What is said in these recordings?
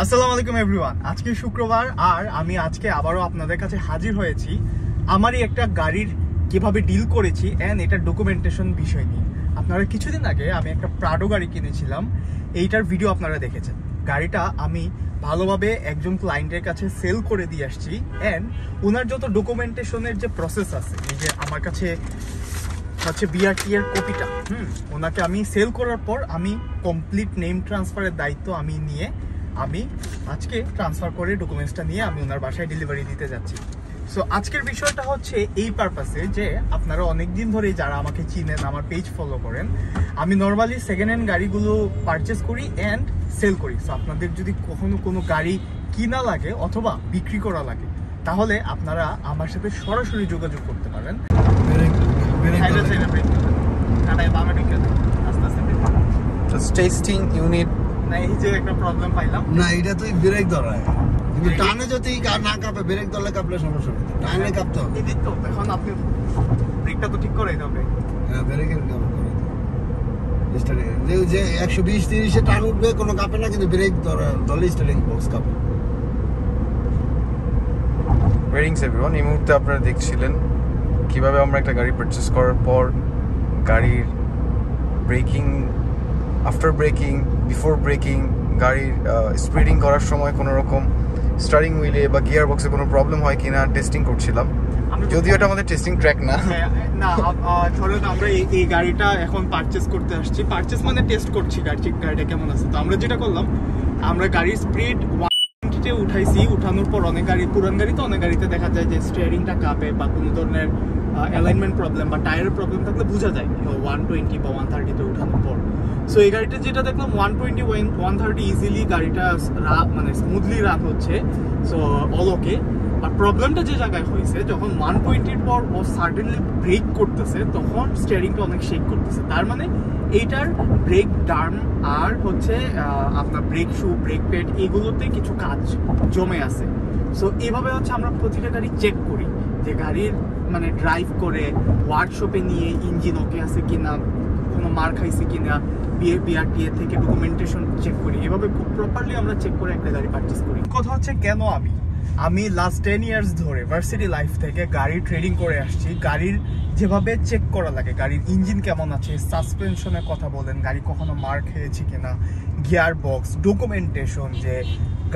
আসসালামু আলাইকুম এভরিওয়ান। আজকে শুক্রবার আর আমি আজকে আবারও আপনাদের কাছে হাজির হয়েছি আমারই একটা গাড়ির কিভাবে ডিল করেছি এন্ড এটার ডকুমেন্টেশন বিষয় নিয়ে। আপনারা কিছুদিন আগে আমি একটা প্রাডো গাড়ি কিনেছিলাম, এইটার ভিডিও আপনারা দেখেছেন। গাড়িটা আমি ভালোভাবে একজন ক্লায়েন্টের কাছে সেল করে দিয়ে আসছি এন্ড ওনার যত ডকুমেন্টেশনের যে প্রসেস আছে, এই যে আমার কাছে হচ্ছে বিআরটি এর কপিটা, ওনাকে আমি সেল করার পর আমি কমপ্লিট নেম ট্রান্সফারের দায়িত্ব আমি নিয়ে আমি আজকে ট্রান্সফার করে ডকুমেন্টসটা নিয়ে আমি ওনার বাসায় ডেলিভারি দিতে যাচ্ছি। সো আজকের বিষয়টা হচ্ছে এই পারপাসে যে আপনারা অনেকদিন ধরেই যারা আমাকে চিনেন, আমার পেজ ফলো করেন, আমি নর্মালি সেকেন্ড হ্যান্ড গাড়িগুলো পারচেস করি অ্যান্ড সেল করি। সো আপনাদের যদি কখনো কোনো গাড়ি কিনা লাগে অথবা বিক্রি করা লাগে তাহলে আপনারা আমার সাথে সরাসরি যোগাযোগ করতে পারেন। টেস্টিং ইউনিট না, এই যে একটা প্রবলেম পাইলাম না, এটা তুই ব্রেক ধরায় কিন্তু টানে যদি না কাঁপে, ব্রেক ধরলে কাঁপলে সমস্যা নেই, টানে কাঁপতে হবে। এই তো এখন আপনি ব্রেকটা তো ঠিক করে দিতে। হ্যাঁ, ব্রেকের কাম করে স্টার্টিং যে 120-30 টান উঠবে কোনো কাঁপে না, কিন্তু ব্রেক ধরলে স্টার্টিং বক্স কাঁপে। ওয়েডিংস এভরিওয়ান, এই মুহূর্তে আপনারা দেখছিলেন কিভাবে আমরা একটা গাড়ি পারচেস করার পর গাড়ির breaking, after breaking, before breaking, গাড়ির স্পিডিং করার সময় কোনো রকম স্টারিং হুইলে বা গিয়ার বক্সে কোনো প্রবলেম হয় কিনা টেস্টিং করছিলাম। যদিও এটা আমাদের টেস্টিং ট্র্যাক না, ধরুন আমরা এই গাড়িটা এখন পারচেস করতে আসছি, পারচেস মানে টেস্ট করছি গাড়িটা কেমন আছে। তো আমরা যেটা করলাম, আমরা গাড়ির স্পিড 120-তে উঠাইছি। উঠানোর পর অনেক গাড়ি, পুরান গাড়িতে অনেক গাড়িতে দেখা যায় যে স্টিয়ারিংটা কাঁপে বা কোনো ধরনের অ্যালাইনমেন্ট প্রবলেম বা টায়ারের প্রবলেম থাকলে বোঝা যায় 120 বা 130-তে উঠানোর পর। সো এই গাড়িটা যেটা দেখলাম 120-130 ইজিলি গাড়িটা মানে স্মুথলি রান হচ্ছে। So all okay. আর প্রবলেমটা যে জায়গায় হয়েছে, যখন 120-এর পর ও সাডেনলি ব্রেক করতেছে তখন স্টিয়ারিংটা অনেক শেক করতেছে। তার মানে এইটার ব্রেক ডার্ম আর হচ্ছে আপনার ব্রেক শু, ব্রেক প্যাড, এগুলোতে কিছু কাজ জমে আছে। সো এভাবে হচ্ছে আমরা প্রতিটা গাড়ি চেক করি যে গাড়ির মানে ড্রাইভ করে ওয়ার্কশপে নিয়ে ইঞ্জিন ওকে আছে কিনা, কোনো মার খাইছে কিনা, বিআরটি থেকে ডকুমেন্টেশন চেক করি। এভাবে খুব প্রপারলি আমরা চেক করে একটা গাড়ি পারচেস করি। কথা হচ্ছে কেন আমি লাস্ট 10 ইয়ার্স ধরে ভার্সিটি লাইফ থেকে গাড়ি ট্রেডিং করে আসছি। গাড়ির যেভাবে চেক করা লাগে, গাড়ির ইঞ্জিন কেমন আছে, সাসপেনশনের কথা বলেন, গাড়ি কখনো মার খেয়েছে কিনা, গিয়ার বক্স, ডকুমেন্টেশন, যে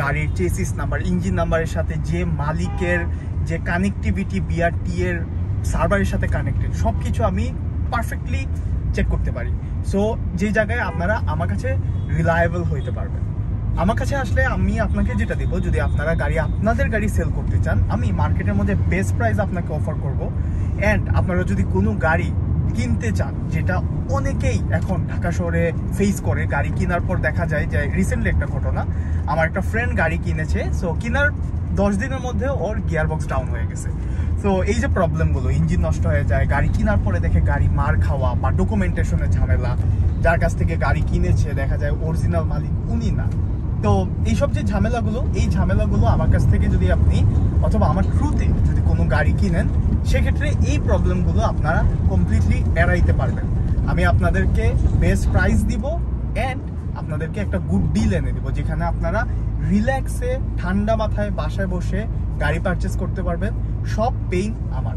গাড়ির চেসিস নাম্বার, ইঞ্জিন নাম্বারের সাথে যে মালিকের যে কানেক্টিভিটি বিআরটি এর সার্ভারের সাথে কানেক্টেড, সব কিছু আমি পারফেক্টলি চেক করতে পারি। সো যে জায়গায় আপনারা আমার কাছে রিলায়েবল হইতে পারবেন। আমার কাছে আসলে আমি আপনাকে যেটা দেবো, যদি আপনারা আপনাদের গাড়ি সেল করতে চান, আমি মার্কেটের মধ্যে বেস্ট প্রাইস আপনাকে অফার করব। অ্যান্ড আপনারা যদি কোনো গাড়ি কিনতে চান, যেটা অনেকেই এখন ঢাকা শহরে ফেস করে, গাড়ি কেনার পর দেখা যায় যে রিসেন্টলি একটা ঘটনা, আমার একটা ফ্রেন্ড গাড়ি কিনেছে, সো কেনার 10 দিনের মধ্যে ওর গিয়ার বক্স ডাউন হয়ে গেছে। তো এই যে প্রবলেমগুলো, ইঞ্জিন নষ্ট হয়ে যায়, গাড়ি কেনার পরে দেখে গাড়ি মার খাওয়া বা ডকুমেন্টেশনের ঝামেলা, যার কাছ থেকে গাড়ি কিনেছে দেখা যায় অরিজিনাল মালিক উনি না। তো এইসব যে এই ঝামেলাগুলো আমার কাছ থেকে যদি আপনি অথবা আমার থ্রুতে যদি কোনো গাড়ি কিনেন, সেক্ষেত্রে এই প্রবলেমগুলো আপনারা কমপ্লিটলি এড়াইতে পারবেন। আমি আপনাদেরকে বেস্ট প্রাইস দিব অ্যান্ড আপনাদেরকে একটা গুড ডিল এনে দিব, যেখানে আপনারা রিল্যাক্সে ঠান্ডা মাথায় বাসায় বসে গাড়ি পারচেস করতে পারবেন। সব পেইন আমার।